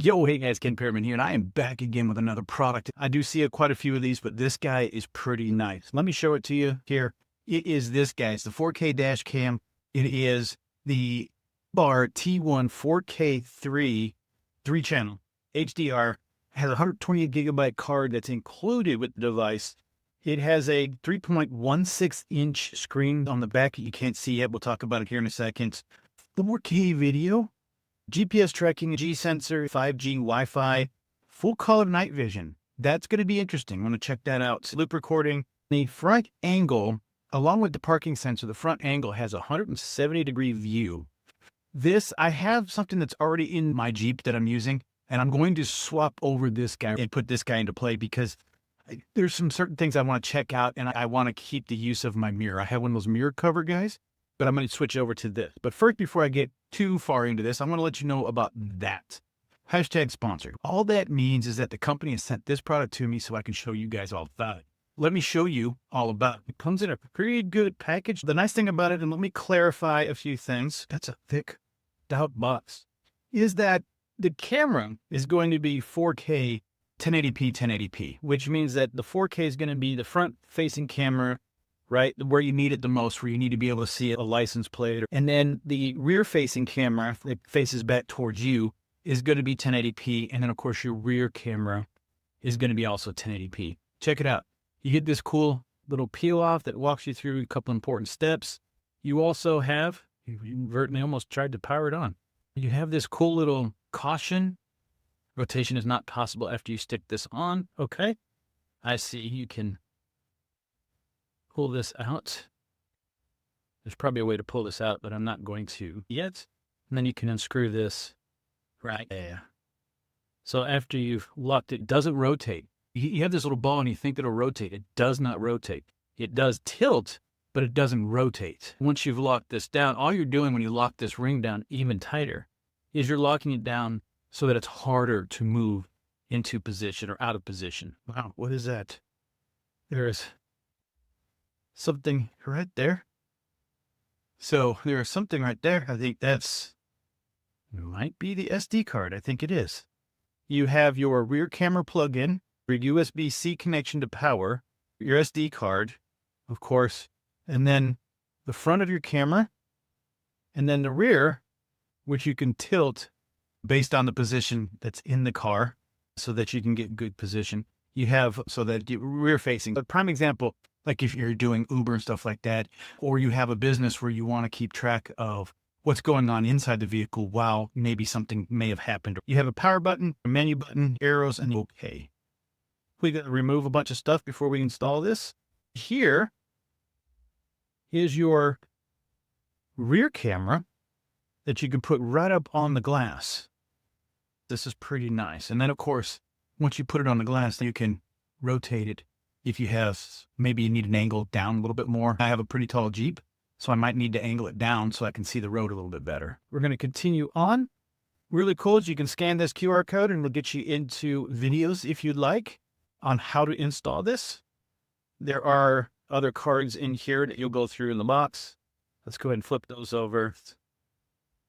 Yo, hey guys, Ken Pearman here, and I am back again with another product. I do see quite a few of these, but this guy is pretty nice. Let me show it to you here. It is this guy. It's the 4K dash cam. It is the OMBAR T1 4K 3 channel HDR. Has a 128 gigabyte card that's included with the device. It has a 3.16-inch screen on the back that you can't see yet. We'll talk about it here in a second. 4K video. GPS tracking, G sensor, 5G Wi-Fi, full color night vision. That's going to be interesting. I'm going to check that out. Loop recording. The front angle, along with the parking sensor, the front angle has a 170-degree view. I have something that's already in my Jeep that I'm using, and I'm going to swap over this guy and put this guy into play because there's some certain things I want to check out, and I want to keep the use of my mirror. I have one of those mirror cover guys, but I'm going to switch over to this. But first, before I get too far into this, I'm going to let you know about that. Hashtag sponsor. All that means is that the company has sent this product to me so I can show you guys all about it. Let me show you all about it. It comes in a pretty good package. The nice thing about it, and let me clarify a few things. That's a thick, stout box. Is that the camera is going to be 4K 1080p 1080p, which means that the 4K is going to be the front-facing camera, right, where you need it the most, where you need to be able to see a license plate. And then the rear-facing camera that faces back towards you is going to be 1080p. And then, of course, your rear camera is going to be also 1080p. Check it out. You get this cool little peel-off that walks you through a couple important steps. You also have, you inadvertently almost tried to power it on. You have this cool little caution. Rotation is not possible after you stick this on. Okay. I see you can pull this out. There's probably a way to pull this out, but I'm not going to yet. And then you can unscrew this right there. So after you've locked it, it doesn't rotate. You have this little ball and you think it'll rotate. It does not rotate. It does tilt, but it doesn't rotate. Once you've locked this down, all you're doing when you lock this ring down even tighter is you're locking it down so that it's harder to move into position or out of position. Wow, what is that? There's something right there. So there's something right there. I think that's, might be the SD card. I think it is. You have your rear camera plug-in, your USB-C connection to power, your SD card, of course, and then the front of your camera, and then the rear, which you can tilt based on the position that's in the car so that you can get good position. You have, so that you're rear facing. A prime example, like if you're doing Uber and stuff like that, or you have a business where you want to keep track of what's going on inside the vehicle while maybe something may have happened. You have a power button, a menu button, arrows, and OK. We got to remove a bunch of stuff before we install this. Here is your rear camera that you can put right up on the glass. This is pretty nice. And then, of course, once you put it on the glass, you can rotate it. If you have, maybe you need an angle down a little bit more. I have a pretty tall Jeep, so I might need to angle it down so I can see the road a little bit better. We're going to continue on. Really cool is you can scan this QR code and it'll get you into videos if you'd like on how to install this. There are other cards in here that you'll go through in the box. Let's go ahead and flip those over.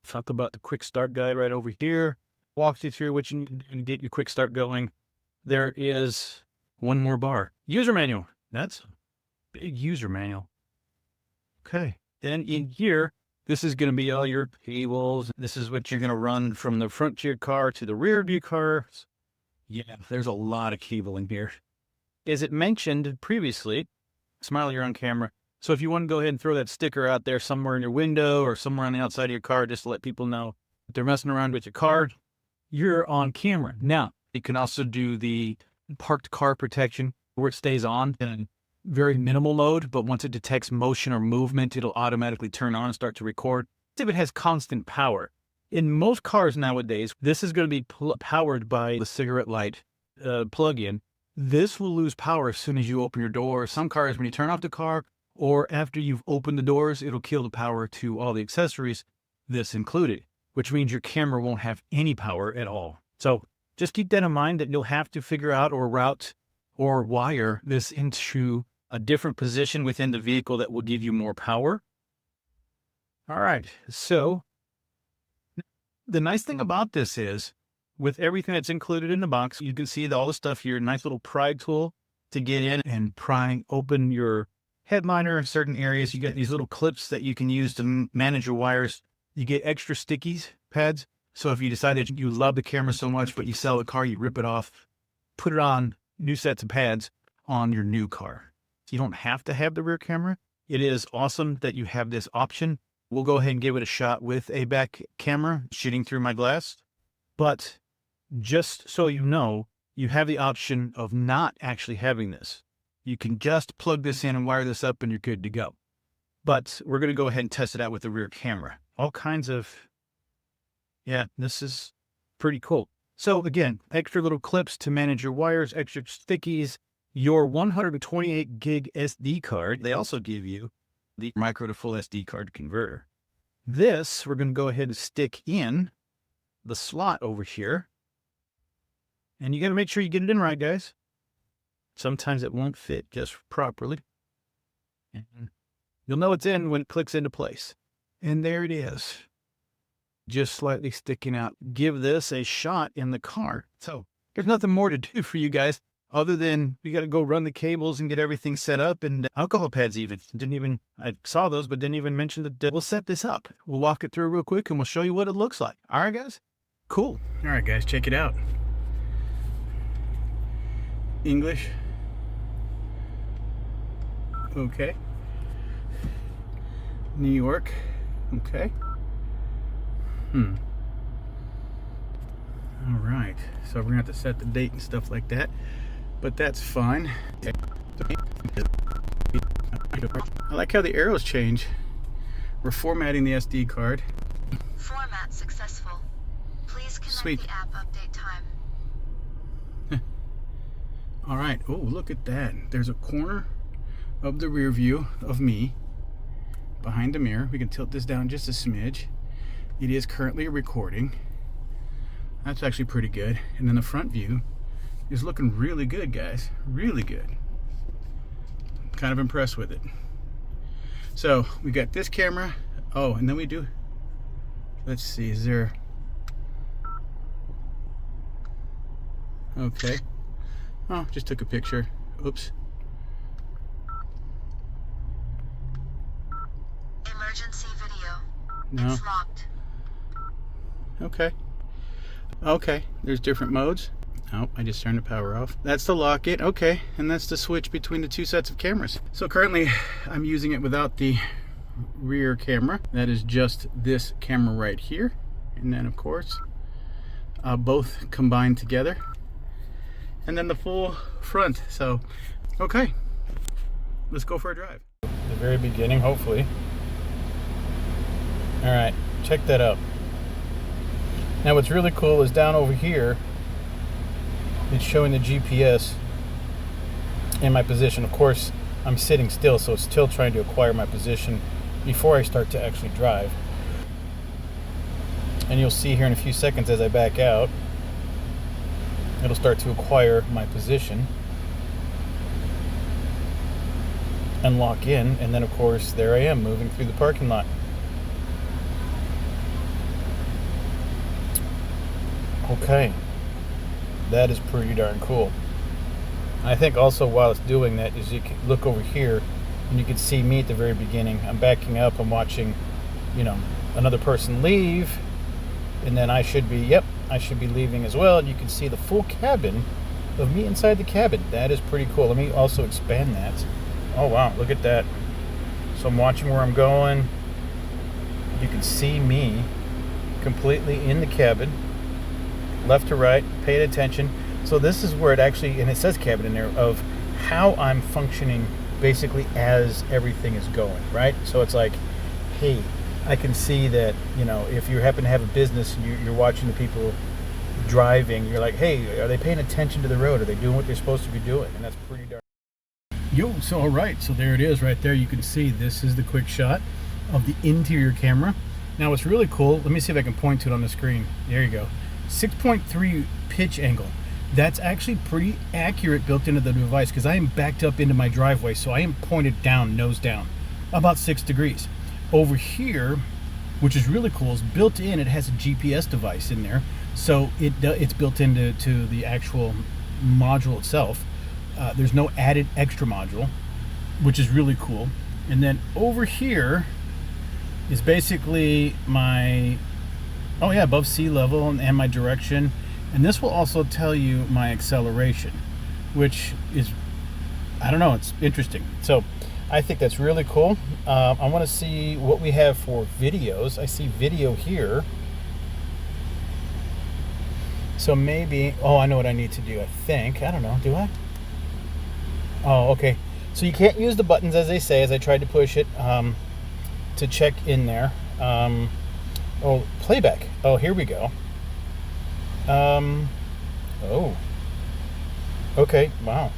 Talk about the quick start guide right over here. Walks you through what you need to do to get your quick start going. There is one more bar. User manual. That's a big user manual. Okay. Then in here, this is going to be all your cables. This is what you're going to run from the front of your car to the rear of your car. Yeah, there's a lot of cable in here. As it mentioned previously, smile, you're on camera. So if you want to go ahead and throw that sticker out there somewhere in your window or somewhere on the outside of your car, just to let people know if they're messing around with your car, you're on camera. Now, you can also do the parked car protection where it stays on in very minimal mode, but once it detects motion or movement, it'll automatically turn on and start to record. If it has constant power. In most cars nowadays, this is going to be powered by the cigarette light plug-in. This will lose power as soon as you open your door. Some cars, when you turn off the car or after you've opened the doors, it'll kill the power to all the accessories, this included, which means your camera won't have any power at all. So just keep that in mind that you'll have to figure out or route or wire this into a different position within the vehicle that will give you more power. All right, so the nice thing about this is with everything that's included in the box. You can see all the stuff here. Nice little pry tool to get in and pry open your headliner in certain areas. You get these little clips that you can use to manage your wires. You get extra stickies pads. So if you decided you love the camera so much, but you sell the car, you rip it off, put it on new sets of pads on your new car. So you don't have to have the rear camera. It is awesome that you have this option. We'll go ahead and give it a shot with a back camera shooting through my glass. But just so you know, you have the option of not actually having this. You can just plug this in and wire this up and you're good to go. But we're going to go ahead and test it out with the rear camera. All kinds of, yeah, this is pretty cool. So again, extra little clips to manage your wires, extra stickies, your 128 gig SD card. They also give you the micro to full SD card converter. This, we're going to go ahead and stick in the slot over here. And you got to make sure you get it in right, guys. Sometimes it won't fit just properly. And you'll know it's in when it clicks into place. And there it is. Just slightly sticking out. Give this a shot in the car. So there's nothing more to do for you guys other than we got to go run the cables and get everything set up, and alcohol pads even. I saw those, but didn't even mention that we'll set this up. We'll walk it through real quick and we'll show you what it looks like. All right, guys? Cool. All right, guys, check it out. English. Okay. New York. Okay. All right. So we're gonna have to set the date and stuff like that, but that's fine. I like how the arrows change. We're formatting the SD card. Format successful. Please connect Sweet. the app update time. All right. Oh, look at that. There's a corner of the rear view of me behind the mirror. We can tilt this down just a smidge. It is currently recording. That's actually pretty good. And then the front view is looking really good, guys. Really good. Kind of impressed with it. So we got this camera. Oh, and then we do, let's see, is there, okay. Oh, just took a picture. Oops. Emergency video. No. It's locked. Okay. Okay, there's different modes. Oh, I just turned the power off. That's the lock it. Okay, and that's the switch between the two sets of cameras. So currently I'm using it without the rear camera. That is just this camera right here. And then of course, both combined together. And then the full front. So, okay, let's go for a drive. The very beginning, hopefully. All right, check that out. Now what's really cool is down over here, it's showing the GPS and my position. Of course, I'm sitting still, so it's still trying to acquire my position before I start to actually drive. And you'll see here in a few seconds as I back out, it'll start to acquire my position and lock in, and then of course there I am moving through the parking lot. Okay, that is pretty darn cool. I think also while it's doing that is you can look over here and you can see me at the very beginning. I'm backing up, I'm watching, you know, another person leave, and then I should be leaving as well. And you can see the full cabin of me inside the cabin. That is pretty cool. Let me also expand that. Oh wow, look at that. So I'm watching where I'm going. You can see me completely in the cabin, left to right, paid attention. So this is where it actually, and it says cabin in there, of how I'm functioning basically as everything is going, right? So it's like, hey, I can see that, you know, if you happen to have a business and you're watching the people driving, you're like, hey, are they paying attention to the road? Are they doing what they're supposed to be doing? And that's pretty darn. Yo, so all right, so there it is right there. You can see this is the quick shot of the interior camera. Now what's really cool, let me see if I can point to it on the screen. There you go. 6.3 pitch angle. That's actually pretty accurate built into the device because I am backed up into my driveway, so I am pointed down, nose down, about 6 degrees. Over here, which is really cool, is built in, it has a GPS device in there. So it's built into the actual module itself. There's no added extra module, which is really cool. And then over here is basically my, oh yeah, above sea level and my direction. And this will also tell you my acceleration, which is, I don't know, it's interesting. So I think that's really cool. I want to see what we have for videos. I see video here. So maybe, oh, I know what I need to do, I think. I don't know, do I? Oh, okay. So you can't use the buttons as they say, as I tried to push it to check in there. Oh, playback. Oh, here we go. Oh. Okay, wow.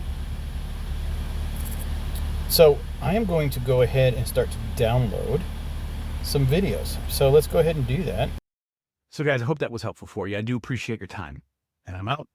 So I am going to go ahead and start to download some videos. So let's go ahead and do that. So guys, I hope that was helpful for you. I do appreciate your time. And I'm out.